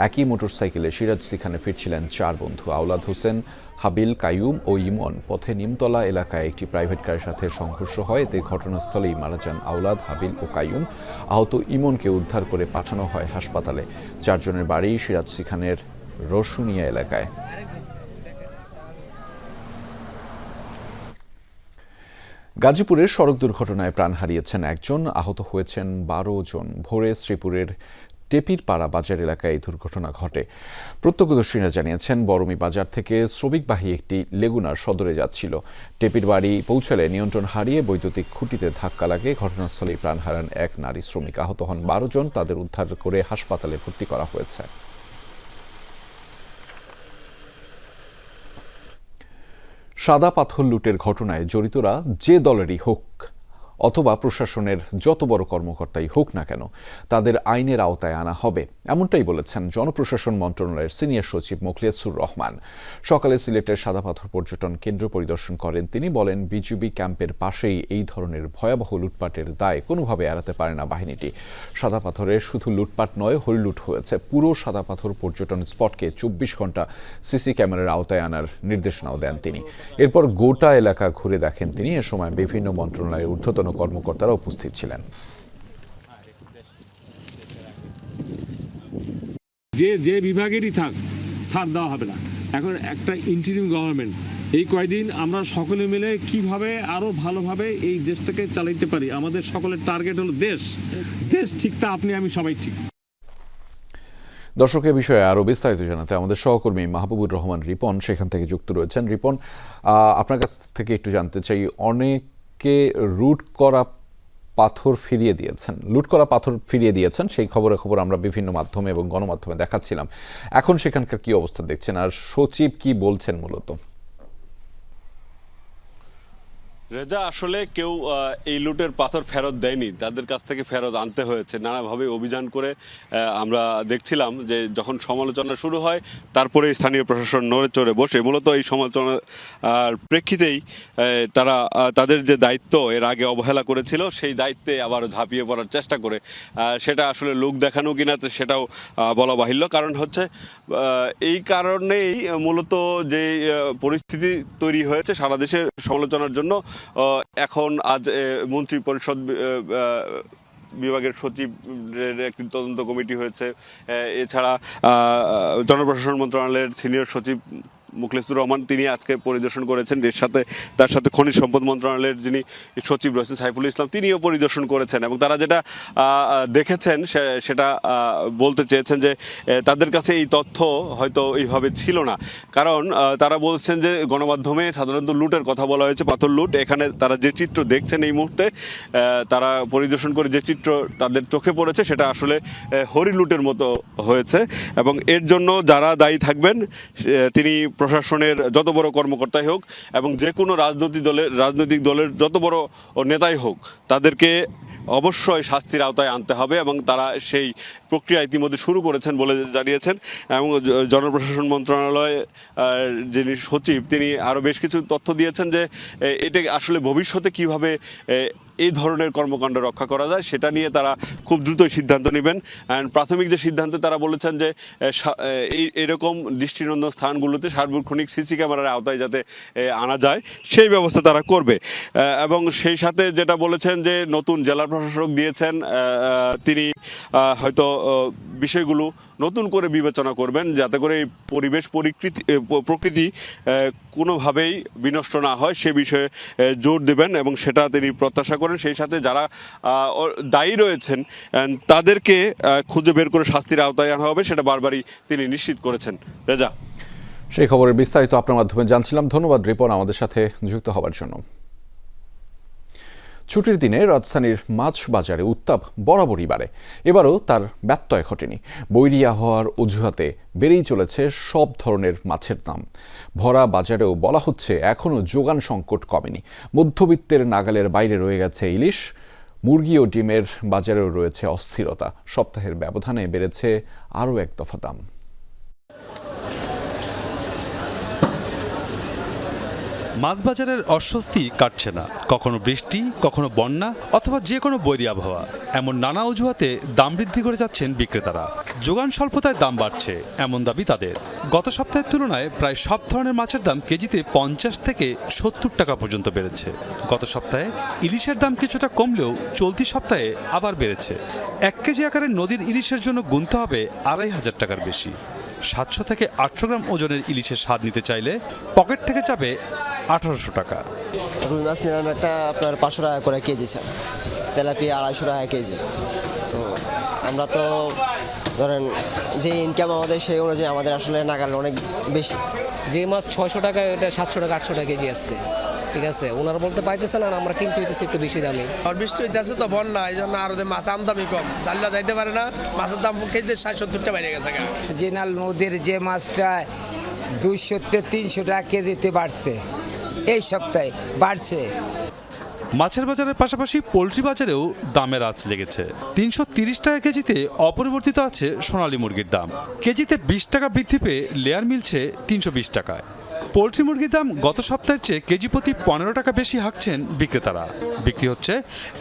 একই মোটরসাইকেলে সিরাজদি খানে ফিরছিলেন 4 বন্ধু। আওলাদ হোসেন, হাবিল, কাইয়ুম ও ইমন। পথে নিমতলা এলাকায় একটি প্রাইভেট কারের সাথে সংঘর্ষ হয়। এতে ঘটনাস্থলেই মারা যান আওলাদ, হাবিল ও কাইয়ুম। আহত ইমনকে উদ্ধার করে পাঠানো হয় হাসপাতালে। 4 জনের বাড়ি সিরাজদি খানের রসুনিয়া এলাকায়। গাজীপুরের সড়ক দুর্ঘটনায় প্রাণ হারিয়েছেন 1 জন, আহত হয়েছেন 12 জন। ভোরে শ্রীপুরের টেপির পাড়া বাজার এলাকায় এই দুর্ঘটনা ঘটে। প্রত্যক্ষদর্শীরা জানিয়েছেন, বরমী বাজার থেকে শ্রমিকবাহী একটি লেগুনার সদরে যাচ্ছিল। টেপির বাড়ি পৌঁছালে নিয়ন্ত্রণ হারিয়ে বৈদ্যুতিক খুঁটিতে ধাক্কা লাগে। ঘটনাস্থলেই প্রাণ হারান 1 নারী শ্রমিক। আহত হন 12 জন। তাদের উদ্ধার করে হাসপাতালে ভর্তি করা হয়েছে। সাদা পাথর লুটের ঘটনায় জড়িতরা যে দলেরই হোক অথবা প্রশাসনের যত বড় কর্মকর্তাই হোক না কেন, তাদের আইনের আওতায় আনা হবে, এমনটাই বলেছেন জনপ্রশাসন মন্ত্রণালয়ের সিনিয়র সচিব মোখলেছুর রহমান। সকালে সিলেটের সাদা পাথর পর্যটন কেন্দ্র পরিদর্শন করেন তিনি। বলেন, বিজিবি ক্যাম্পের পাশেই এই ধরনের ভয়াবহ লুটপাটের দায় কোনোভাবে এড়াতে পারে না বাহিনীটি। সাদা পাথরে শুধু লুটপাট নয়, হরিলুট হয়েছে। পুরো সাদা পাথর পর্যটন স্পটকে 24 ঘন্টা সিসি ক্যামেরার আওতায় আনার নির্দেশনাও দেন তিনি। এরপর গোটা এলাকা ঘুরে দেখেন তিনি। এ সময় বিভিন্ন মন্ত্রণালয়ের ঊর্ধ্বতন কর্মকর্তারা উপস্থিত ছিলেন। যে বিভাগেরই থাক, ছাড় দেওয়া হবে না। এখন একটা ইন্টারিম গভর্নমেন্ট, এই কয়দিন আমরা সকলে মিলে কিভাবে আরো ভালোভাবে এই দেশটাকে চালাইতে পারি। আমাদের সকলের টার্গেট হলো দেশ ঠিক, তা আপনি আমি সবাই ঠিক। দর্শকের বিষয়ে আরও বিস্তারিত জানাতে আমাদের সহকর্মী মাহবুবুর রহমান রিপন সেখান থেকে যুক্ত রয়েছেন। রিপন, আপনার কাছ থেকে একটু জানতে চাই, অনেকে লুট করা পাথর ফিরিয়ে দিয়েছেন, সেই খবর আমরা বিভিন্ন মাধ্যমে এবং গণমাধ্যমে দেখাচ্ছিলাম। এখন সেখানকার কি অবস্থা দেখছেন, আর সচিব কি বলছেন মূলত? রেজা, আসলে কেউ এই লুটের পাথর ফেরত দেয়নি, তাদের কাছ থেকে ফেরত আনতে হয়েছে। নানাভাবে অভিযান করে আমরা দেখছিলাম যে যখন সমালোচনা শুরু হয় তারপরে স্থানীয় প্রশাসন নড়ে চড়ে বসে। মূলত এই সমালোচনার প্রেক্ষিতেই তারা তাদের যে দায়িত্ব এর আগে অবহেলা করেছিল সেই দায়িত্বে আবার ঝাঁপিয়ে পড়ার চেষ্টা করে। সেটা আসলে লোক দেখানো কিনা সেটাও বলা বাহুল্য। কারণ হচ্ছে এই কারণেই মূলত যে পরিস্থিতি তৈরি হয়েছে সারা দেশে সমালোচনার জন্য। এখন আজ মন্ত্রী পরিষদ বিভাগের সচিবের একটি তদন্ত কমিটি হয়েছে। এছাড়া জনপ্রশাসন মন্ত্রণালয়ের সিনিয়র সচিব মুখলেসুর রহমান তিনি আজকে পরিদর্শন করেছেন। এর সাথে তার সাথে খনিজ সম্পদ মন্ত্রণালয়ের যিনি সচিব রয়েছেন সাইফুল ইসলাম তিনিও পরিদর্শন করেছেন এবং তারা যেটা দেখেছেন সেটা বলতে চেয়েছেন যে তাদের কাছে এই তথ্য হয়তো এইভাবে ছিল না, কারণ তারা বলছেন যে গণমাধ্যমে সাধারণত লুটের কথা বলা হয়েছে, পাথর লুট। এখানে তারা যে চিত্র দেখছেন এই মুহূর্তে, তারা পরিদর্শন করে যে চিত্র তাদের চোখে পড়েছে সেটা আসলে হরিলুটের মতো হয়েছে এবং এর জন্য যারা দায়ী থাকবেন তিনি প্রশাসনের যত বড় কর্মকর্তাই হোক এবং যে কোনো রাজনৈতিক দলের যত বড় নেতাই হোক তাদেরকে অবশ্যই শাস্তির আওতায় আনতে হবে এবং তারা সেই প্রক্রিয়া ইতিমধ্যে শুরু করেছেন বলে জানিয়েছেন। এবং জনপ্রশাসন মন্ত্রণালয় যিনি সচিব তিনি আরও বেশ কিছু তথ্য দিয়েছেন যে এটা আসলে ভবিষ্যতে কিভাবে এই ধরনের কর্মকাণ্ড রক্ষা করা যায় সেটা নিয়ে তারা খুব দ্রুতই সিদ্ধান্ত নেবেন। অ্যান্ড প্রাথমিক যে সিদ্ধান্তে তারা বলেছেন যে এরকম দৃষ্টিনন্দন স্থানগুলোতে সার্বক্ষণিক সিসি ক্যামেরার আওতায় যাতে আনা যায় সেই ব্যবস্থা তারা করবে। এবং সেই সাথে যেটা বলেছেন যে নতুন জেলা প্রশাসক দিয়েছেন, তিনি হয়তো বিষয়গুলো নতুন করে বিবেচনা করবেন যাতে করে এই পরিবেশ প্রকৃতি কোনোভাবেই বিনষ্ট না হয় সে বিষয়ে জোর দেবেন এবং সেটা তিনি প্রত্যাশা করেন। সেই সাথে যারা দায়ী রয়েছেন তাদেরকে খুঁজে বের করে শাস্তির আওতায় আনা হবে সেটা বারবারই তিনি নিশ্চিত করেছেন। রেজা, সেই খবরের বিস্তারিত আপনার মাধ্যমে জানছিলাম। ধন্যবাদ রিপন আমাদের সাথে যুক্ত হওয়ার জন্য। ছুটির দিনে রাজধানীর মাছ বাজারে উত্তাপ বরাবরই বাড়ে, এবারও তার ব্যত্যয় ঘটেনি। বৈরী আবহাওয়ার অজুহাতে বেড়েই চলেছে সব ধরনের মাছের দাম। ভরা বাজারেও বলা হচ্ছে এখনও যোগান সংকট কমেনি। মধ্যবিত্তের নাগালের বাইরে রয়ে গেছে ইলিশ, মুরগি ও ডিমের বাজারেও রয়েছে অস্থিরতা। সপ্তাহের ব্যবধানে বেড়েছে আরও এক দফা দাম। মাছ বাজারের অস্বস্তি কাটছে না। কখনো বৃষ্টি, কখনো বন্যা অথবা যে কোনো বৈরী আবহাওয়া, এমন নানা অজুহাতে দাম বৃদ্ধি করে যাচ্ছেন বিক্রেতারা। যোগান স্বল্পতায় দাম বাড়ছে এমন দাবি তাদের। গত সপ্তাহের তুলনায় প্রায় সব ধরনের মাছের দাম কেজিতে 50 থেকে 70 টাকা পর্যন্ত বেড়েছে। গত সপ্তাহে ইলিশের দাম কিছুটা কমলেও চলতি সপ্তাহে আবার বেড়েছে। 1 কেজি আকারের নদীর ইলিশের জন্য গুনতে হবে 2500 টাকার বেশি। 700 থেকে 800 গ্রাম ওজনের ইলিশের স্বাদ নিতে চাইলে পকেট থেকে যাবে 1800 টাকা। রুই মাছ নিলাম একটা আপনার 500 টাকা করে কেজি, স্যার। তেলাপিয়া 250 টাকা কেজি। তো আমরা তো ধরেন যে ইনকাম আমাদের সেই অনুযায়ী আমাদের আসলে নাগাল অনেক বেশি। যে মাছ 600 টাকা ওটা 700 টাকা 800 টাকা কেজি আসছে, ঠিক আছে। ওনারা বলতে পাইতেছে না, আমরা কিনতে হইতেছি একটু বেশি দামে। আর বৃষ্টি হইতেছে তো বন্যা, এই জন্য আরো মাছ আমদামি কম, চাল্লা যাইতে পারে না, মাছের দাম কেজি 60-70 টাকা বেড়ে গেছে। জেনাল নদীর যে মাছটা 200-300 টাকা কেজিতে বাড়ছে, এই সপ্তাহে বাড়ছে। মাছের বাজারের পাশাপাশি পোলট্রি বাজারেও দামের আঁচ লেগেছে। 330 টাকা কেজিতে অপরিবর্তিত আছে সোনালী মুরগির দাম। কেজিতে 20 টাকা বৃদ্ধি পেয়ে লেয়ার মিলছে 320 টাকায়। পোলট্রি মুরগির দাম গত সপ্তাহের চেয়ে কেজি প্রতি 15 টাকা বেশি হাঁকছেন বিক্রেতারা। বিক্রি হচ্ছে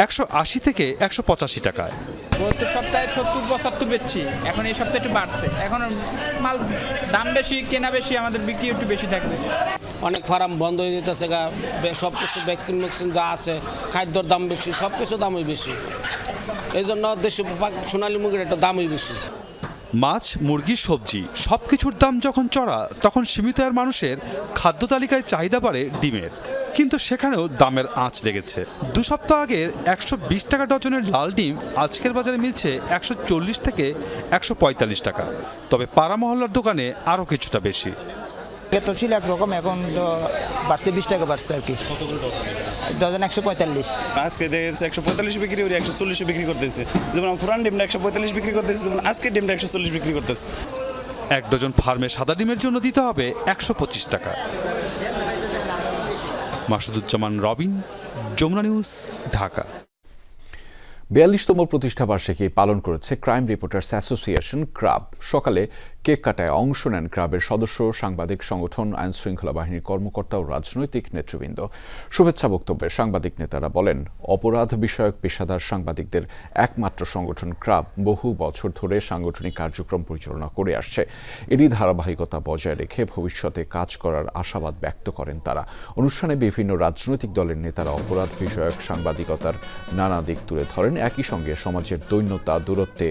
180 থেকে 185 টাকায়। গত সপ্তাহে 70-75 বেচছি, এখন এই সপ্তাহে একটু বাড়ছে। এখন মাল দাম বেশি, কেনা বেশি, আমাদের বিক্রি একটু বেশি থাকবে। অনেক ফার্ম বন্ধ হয়ে যেতেছে, সব কিছু ভ্যাকসিন যা আছে, খাদ্যর দাম বেশি, সব কিছু দামই বেশি। এই জন্য দেশি সোনালী মুরগির একটা দামই বেশি। মাছ, মুরগি, সবজি সবকিছুর দাম যখন চড়া, তখন সীমিত আয়ের মানুষের খাদ্য তালিকায় চাহিদা বাড়ে ডিমের। কিন্তু সেখানেও দামের আঁচ লেগেছে। 2 সপ্তাহ আগের 120 টাকা ডজনের লাল ডিম আজকের বাজারে মিলছে 140 থেকে 145 টাকা। তবে পাড়া মহল্লার দোকানে আরও কিছুটা বেশি। তো ছিল একরকম, এখন তো বাড়ছে 20 টাকা বাড়ছে আর কি। ডজন 145। আজকে দেখেছে 145 বিক্রি করে 140 বিক্রি করতেছে। যেমন পুরান ডিমটা 145 বিক্রি করতেছে, যেমন আজকে ডিমটা 140 বিক্রি করতেছে। 1 ডজন ফার্মের সাদা ডিমের জন্য দিতে হবে 125 টাকা। মাসুদুজ্জামান রবিন, যমুনা নিউজ, ঢাকা। 42তম প্রতিষ্ঠা বার্ষিকী পালন করেছে ক্রাইম রিপোর্টার্স অ্যাসোসিয়েশন ক্রাব। সকালে কেক কাটায় অংশ নেন ক্রাবের সদস্য, সাংবাদিক সংগঠন, আইন শৃঙ্খলা বাহিনীর কর্মকর্তা ও রাজনৈতিক নেতৃবৃন্দ। শুভেচ্ছা বক্তব্যে সাংবাদিক নেতারা বলেন, অপরাধ বিষয়ক পেশাদার সাংবাদিকদের একমাত্র সংগঠন ক্রাব বহু বছর ধরে সাংগঠনিক কার্যক্রম পরিচালনা করে আসছে। এরই ধারাবাহিকতা বজায় রেখে ভবিষ্যতে কাজ করার আশাবাদ ব্যক্ত করেন তারা। অনুষ্ঠানে বিভিন্ন রাজনৈতিক দলের নেতারা অপরাধ বিষয়ক সাংবাদিকতার নানা দিক তুলে ধরেন। একই সঙ্গে সমাজের দৈন্যতা দূরত্বে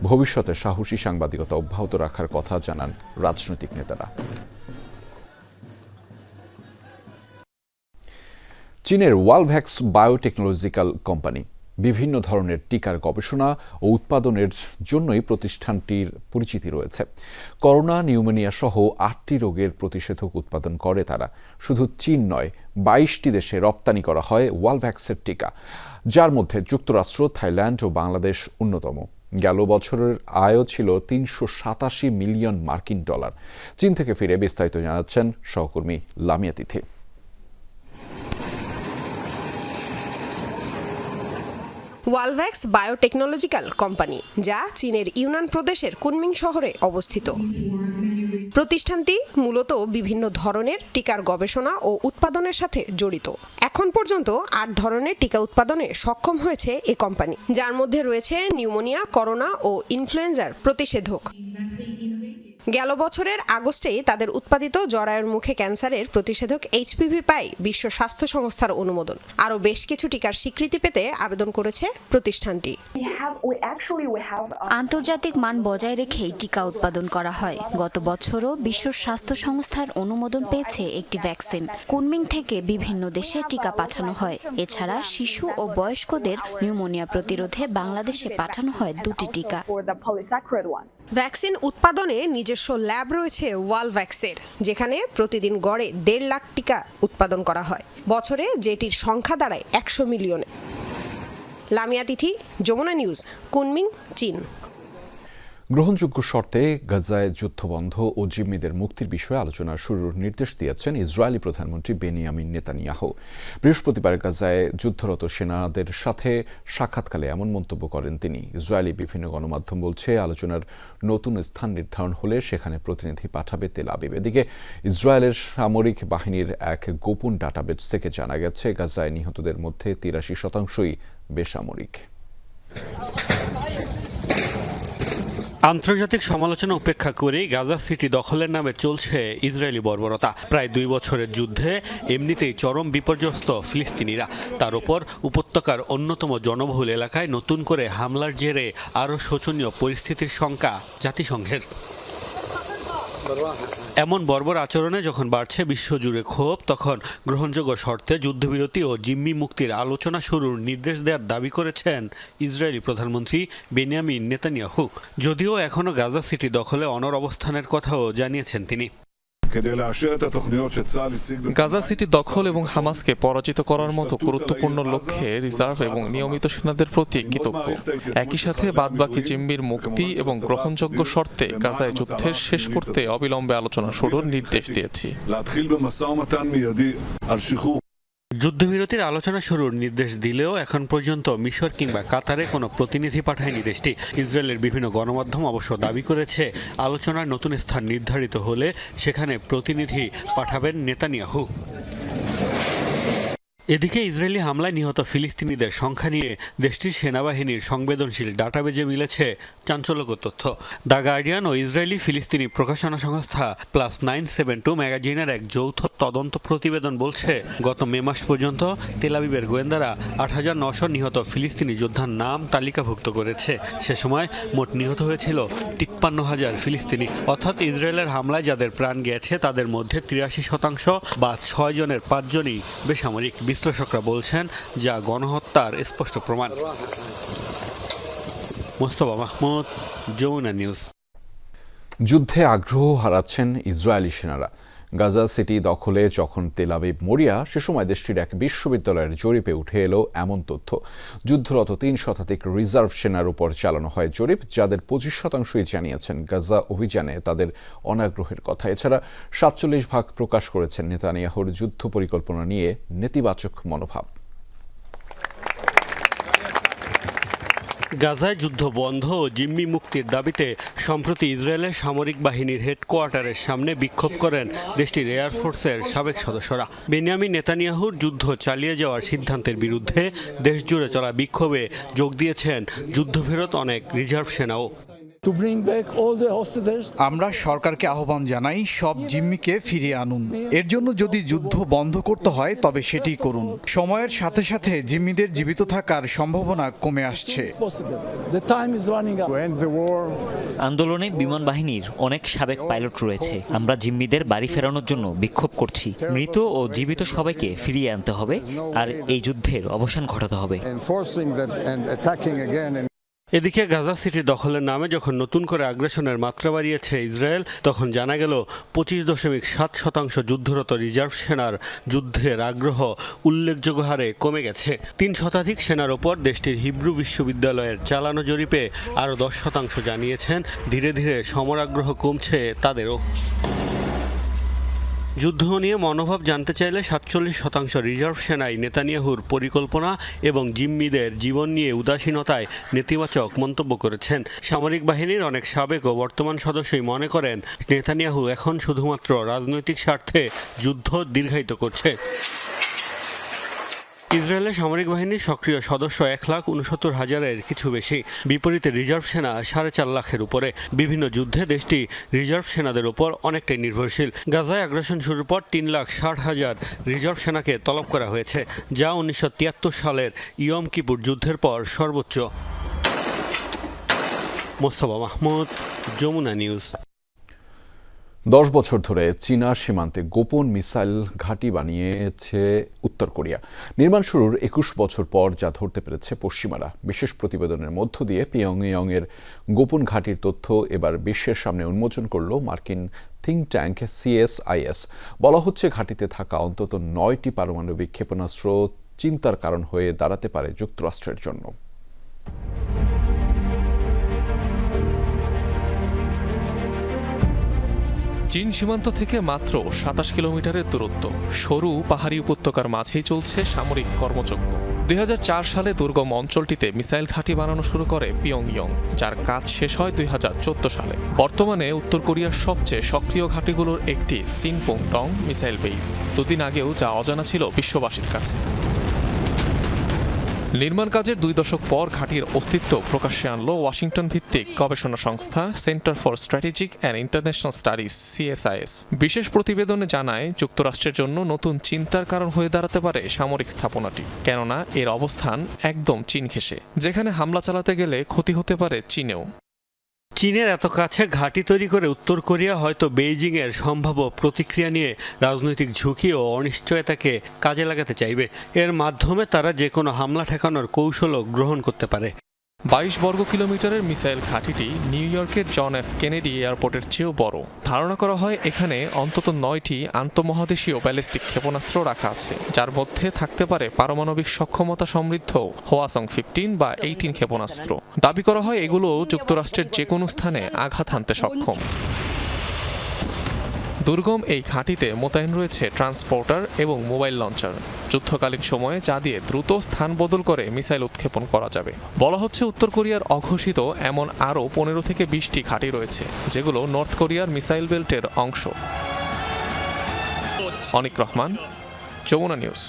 ভবিষ্যতে সাহসী সাংবাদিকতা অব্যাহত রাখার কথা জানান রাজনৈতিক নেতারা। চীনের ওয়ালভ্যাক্স বায়োটেকনোলজিক্যাল কোম্পানি বিভিন্ন ধরনের টিকার গবেষণা ও উৎপাদনের জন্যই প্রতিষ্ঠানটির পরিচিতি রয়েছে। করোনা, নিউমোনিয়া সহ 8টি রোগের প্রতিষেধক উৎপাদন করে তারা। শুধু চীন নয়, 22টি দেশে রপ্তানি করা হয় ওয়ালভ্যাক্সের টিকা, যার মধ্যে যুক্তরাষ্ট্র, থাইল্যান্ড ও বাংলাদেশ অন্যতম। গেল বছরের আয়ও ছিল 387 মিলিয়ন মার্কিন ডলার। চীন থেকে ফিরে বিস্তারিত জানাচ্ছেন সহকর্মী লামিয়া তিথি। ওয়ালভ্যাক্স বায়োটেকনোলজিক্যাল কোম্পানি, যা চীনের ইউনান প্রদেশের কুনমিং শহরে অবস্থিত। প্রতিষ্ঠানটি মূলত বিভিন্ন ধরনের টিকার গবেষণা ও উৎপাদনের সাথে জড়িত। এখন পর্যন্ত 8 ধরনের টিকা উৎপাদনে সক্ষম হয়েছে এই কোম্পানি, যার মধ্যে রয়েছে নিউমোনিয়া, করোনা ও ইনফ্লুয়েঞ্জার প্রতিষেধক। গেল বছরের আগস্টেই তাদের উৎপাদিত জরায়ুর মুখে ক্যান্সারের প্রতিষেধক HPV পায় বিশ্ব স্বাস্থ্য সংস্থার অনুমোদন। আরও বেশ কিছু টিকার স্বীকৃতি পেতে আবেদন করেছে প্রতিষ্ঠানটি। আন্তর্জাতিক মান বজায় রেখেই টিকা উৎপাদন করা হয়। গত বছরও বিশ্ব স্বাস্থ্য সংস্থার অনুমোদন পেয়েছে একটি ভ্যাকসিন। কুনমিং থেকে বিভিন্ন দেশে টিকা পাঠানো হয়। এছাড়া শিশু ও বয়স্কদের নিউমোনিয়া প্রতিরোধে বাংলাদেশে পাঠানো হয় 2টি টিকা। ভ্যাকসিন উৎপাদনে নিজস্ব ল্যাব রয়েছে ওয়ালভ্যাক্সের, যেখানে প্রতিদিন গড়ে 1.5 লাখ টিকা উৎপাদন করা হয়। বছরে যেটির সংখ্যা দাঁড়ায় 100 মিলিয়নে। লামিয়া তিথি, যমুনা নিউজ, কুনমিং, চীন। গ্রহণযোগ্য শর্তে গাজায় যুদ্ধবন্ধ ও জিম্মিদের মুক্তির বিষয়ে আলোচনা শুরুর নির্দেশ দিয়েছেন ইসরায়েলি প্রধানমন্ত্রী বেনিয়ামিন নেতানিয়াহু। বৃহস্পতিবার গাজায় যুদ্ধরত সেনাদের সাথে সাক্ষাৎকালে এমন মন্তব্য করেন তিনি। ইসরায়েলি বিভিন্ন গণমাধ্যম বলছে, আলোচনার নতুন স্থান নির্ধারণ হলে সেখানে প্রতিনিধি পাঠাবে তেল আবিব। এদিকে ইসরায়েলের সামরিক বাহিনীর এক গোপন ডাটাবেজ থেকে জানা গেছে, গাজায় নিহতদের মধ্যে 83%ই বেসামরিক। আন্তর্জাতিক সমালোচনা উপেক্ষা করে গাজা সিটি দখলের নামে চলছে ইসরায়েলি বর্বরতা। প্রায় 2 বছরের যুদ্ধে এমনিতেই চরম বিপর্যস্ত ফিলিস্তিনিরা, তার উপর উপত্যকার অন্যতম জনবহুল এলাকায় নতুন করে হামলার জেরে আরও শোচনীয় পরিস্থিতির শঙ্কা জাতিসংঘের। এমন বর্বর আচরণে যখন বাড়ছে বিশ্বজুড়ে ক্ষোভ, তখন গ্রহণযোগ্য শর্তে যুদ্ধবিরতি ও জিম্মি মুক্তির আলোচনা শুরুর নির্দেশ দেওয়ার দাবি করেছেন ইসরায়েলি প্রধানমন্ত্রী বেনিয়ামিন নেতানিয়াহু। যদিও এখনও গাজা সিটি দখলে অনড় অবস্থানের কথাও জানিয়েছেন তিনি। গাজা সিটি দখল এবং হামাসকে পরাজিত করার মতো গুরুত্বপূর্ণ লক্ষ্যে রিজার্ভ এবং নিয়মিত সেনাদের প্রতি কৃতজ্ঞ। একই সাথে বাদবাকি জিম্মির মুক্তি এবং গ্রহণযোগ্য শর্তে গাজায় যুদ্ধের শেষ করতে অবিলম্বে আলোচনা শুরুর নির্দেশ দিয়েছি। যুদ্ধবিরতির আলোচনা শুরুর নির্দেশ দিলেও এখন পর্যন্ত মিশর কিংবা কাতারে কোনো প্রতিনিধি পাঠায়নি দেশটি। ইসরায়েলের বিভিন্ন গণমাধ্যম অবশ্য দাবি করেছে, আলোচনার নতুন স্থান নির্ধারিত হলে সেখানে প্রতিনিধি পাঠাবেন নেতানিয়াহু। এদিকে ইসরায়েলি হামলায় নিহত ফিলিস্তিনিদের সংখ্যা নিয়ে দেশটির সেনাবাহিনীর সংবেদনশীল ডাটাবেজে মিলেছে চাঞ্চল্যকর তথ্য। দ্য গার্ডিয়ান ও ইসরায়েলি ফিলিস্তিনি প্রকাশনা সংস্থা +972 ম্যাগাজিনের এক যৌথ তদন্ত প্রতিবেদন বলছে, গত মে মাস পর্যন্ত তেল আবিবের গোয়েন্দারা 8,900 নিহত ফিলিস্তিনি যোদ্ধার নাম তালিকাভুক্ত করেছে। সে সময় মোট নিহত হয়েছিল 53,000 ফিলিস্তিনি। অর্থাৎ ইসরায়েলের হামলায় যাদের প্রাণ গেছে তাদের মধ্যে 83% বা 6 জনের 5 জনই বেসামরিক। বিশ্লেষকরা বলছেন, যা গণহত্যার স্পষ্ট প্রমাণ। মোস্তফা মাহমুদ, যমুনা নিউজ। যুদ্ধে আগ্রহ হারাচ্ছেন ইসরায়েলি সেনারা। গাজা সিটি দখলে যখন তেল আবিব মরিয়া, সে সময় দেশটির এক বিশ্ববিদ্যালয়ের জরিপে উঠে এলো এমন তথ্য। যুদ্ধরত 3 শতাধিক রিজার্ভ সেনার উপর চালানো হয় জরিপ, যাদের 25%ই জানিয়েছেন গাজা অভিযানে তাদের অনাগ্রহের কথা। এছাড়া 47% প্রকাশ করেছেন নেতানিয়াহুর যুদ্ধ পরিকল্পনা নিয়ে নেতিবাচক মনোভাব। গাজায় যুদ্ধ বন্ধ ও জিম্মি মুক্তির দাবিতে সম্প্রতি ইসরায়েলের সামরিক বাহিনীর হেডকোয়ার্টারের সামনে বিক্ষোভ করেন দেশটির এয়ারফোর্সের সাবেক সদস্যরা। বেনিয়ামিন নেতানিয়াহুর যুদ্ধ চালিয়ে যাওয়ার সিদ্ধান্তের বিরুদ্ধে দেশজুড়ে চলা বিক্ষোভে যোগ দিয়েছেন যুদ্ধফেরত অনেক রিজার্ভ সেনাও। আমরা সরকারকে আহ্বান জানাই সব জিম্মিকে ফিরিয়ে আনুন। এর জন্য যদি যুদ্ধ বন্ধ করতে হয় তবে সেটি করুন। সময়ের সাথে সাথে জিম্মিদের জীবিত থাকার সম্ভাবনা কমে আসছে। আন্দোলনে বিমান বাহিনীর অনেক সাবেক পাইলট রয়েছে। আমরা জিম্মিদের বাড়ি ফেরানোর জন্য বিক্ষোভ করছি। মৃত ও জীবিত সবাইকে ফিরিয়ে আনতে হবে আর এই যুদ্ধের অবসান ঘটাতে হবে। এদিকে গাজা সিটি দখলের নামে যখন নতুন করে আগ্রাসনের মাত্রা বাড়িয়েছে ইসরায়েল, তখন জানা গেল 25.7% যুদ্ধরত রিজার্ভ সেনার যুদ্ধের আগ্রহ উল্লেখযোগ্য হারে কমে গেছে। 3 শতাধিক সেনার ওপর দেশটির হিব্রু বিশ্ববিদ্যালয়ের চালানো জরিপে আরও 10% জানিয়েছেন ধীরে ধীরে সমরাগ্রহ কমছে তাদেরও। যুদ্ধ নিয়ে মনোভাব জানতে চাইলে 47% রিজার্ভ সেনাই নেতানিয়াহুর পরিকল্পনা এবং জিম্মিদের জীবন নিয়ে উদাসীনতায় নেতিবাচক মন্তব্য করেছেন। সামরিক বাহিনীর অনেক সাবেক ও বর্তমান সদস্যই মনে করেন নেতানিয়াহু এখন শুধুমাত্র রাজনৈতিক স্বার্থে যুদ্ধ দীর্ঘায়িত করছে। ইসরায়েলের সামরিক বাহিনীর সক্রিয় সদস্য 1,69,000-এর কিছু বেশি, বিপরীতে রিজার্ভ সেনা 4.5 লাখের উপরে। বিভিন্ন যুদ্ধে দেশটি রিজার্ভ সেনাদের উপর অনেকটাই নির্ভরশীল। গাজায় আগ্রাসন শুরুর পর 3,60,000 রিজার্ভ সেনাকে তলব করা হয়েছে, যা 1973 সালের ইয়ম কিপুর যুদ্ধের পর সর্বোচ্চ। মোস্তফা মাহমুদ, যমুনা নিউজ। 10 বছর ধরে চীনা সীমান্তে গোপন মিসাইল ঘাঁটি বানিয়েছে উত্তর কোরিয়া। নির্মাণ শুরুর 21 বছর পর যা ধরতে পেরেছে পশ্চিমারা। বিশেষ প্রতিবেদনের মধ্য দিয়ে পিয়ংইয়ংয়ের গোপন ঘাঁটির তথ্য এবার বিশ্বের সামনে উন্মোচন করল মার্কিন থিঙ্ক ট্যাঙ্ক CSIS। বলা হচ্ছে ঘাঁটিতে থাকা অন্তত 9টি পারমাণবিক ক্ষেপণাস্ত্র চিন্তার কারণ হয়ে দাঁড়াতে পারে যুক্তরাষ্ট্রের জন্য। চীন সীমান্ত থেকে মাত্র 27 কিলোমিটারের দূরত্ব, সরু পাহাড়ি উপত্যকার মাঝেই চলছে সামরিক কর্মযজ্ঞ। 2004 সালে দুর্গম অঞ্চলটিতে মিসাইল ঘাঁটি বানানো শুরু করে পিয়ংইয়ং, যার কাজ শেষ হয় 2014 সালে। বর্তমানে উত্তর কোরিয়ার সবচেয়ে সক্রিয় ঘাঁটিগুলোর একটি সিনপোংটং মিসাইল বেস। দুদিন আগেও যা অজানা ছিল বিশ্ববাসীর কাছে। নির্মাণ কাজের 2 দশক পর ঘাঁটির অস্তিত্ব প্রকাশ্যে আনল ওয়াশিংটন ভিত্তিক গবেষণা সংস্থা centre for strategic and international studies CSIS। বিশেষ প্রতিবেদনে জানায় যুক্তরাষ্ট্রের জন্য নতুন চিন্তার কারণ হয়ে দাঁড়াতে পারে সামরিক স্থাপনাটি, কেননা এর অবস্থান একদম চীন ঘেঁষে, যেখানে হামলা চালাতে গেলে ক্ষতি হতে পারে চীনেও। চীনের এত কাছে ঘাঁটি তৈরি করে উত্তর কোরিয়া হয়তো বেইজিংয়ের সম্ভাব্য প্রতিক্রিয়া নিয়ে রাজনৈতিক ঝুঁকি ও অনিশ্চয়তাকে কাজে লাগাতে চাইবে। এর মাধ্যমে তারা যে কোনো হামলা ঠেকানোর কৌশলও গ্রহণ করতে পারে। 22 বর্গ কিলোমিটারের মিসাইল ঘাঁটিটি নিউ ইয়র্কের জন এফ কেনেডি এয়ারপোর্টের চেয়েও বড়। ধারণা করা হয় এখানে অন্তত 9টি আন্তঃমহাদেশীয় ব্যালিস্টিক ক্ষেপণাস্ত্র রাখা আছে, যার মধ্যে থাকতে পারে পারমাণবিক সক্ষমতা সমৃদ্ধ হোয়াসং 15 বা 18 ক্ষেপণাস্ত্র। দাবি করা হয় এগুলো যুক্তরাষ্ট্রের যে কোনো স্থানে আঘাত হানতে সক্ষম। দুর্গম এই ঘাঁটিতে মোতায়েন রয়েছে ট্রান্সপোর্টার এবং মোবাইল লঞ্চার, যুদ্ধকালীন সময়ে যা দিয়ে দ্রুত স্থান বদল করে মিসাইল উৎক্ষেপণ করা যাবে। বলা হচ্ছে উত্তর কোরিয়ার অঘোষিত এমন আরও 15 থেকে 20টি ঘাঁটি রয়েছে, যেগুলো নর্থ কোরিয়ার মিসাইল বেল্টের অংশ। অনিক রহমান, যমুনা নিউজ।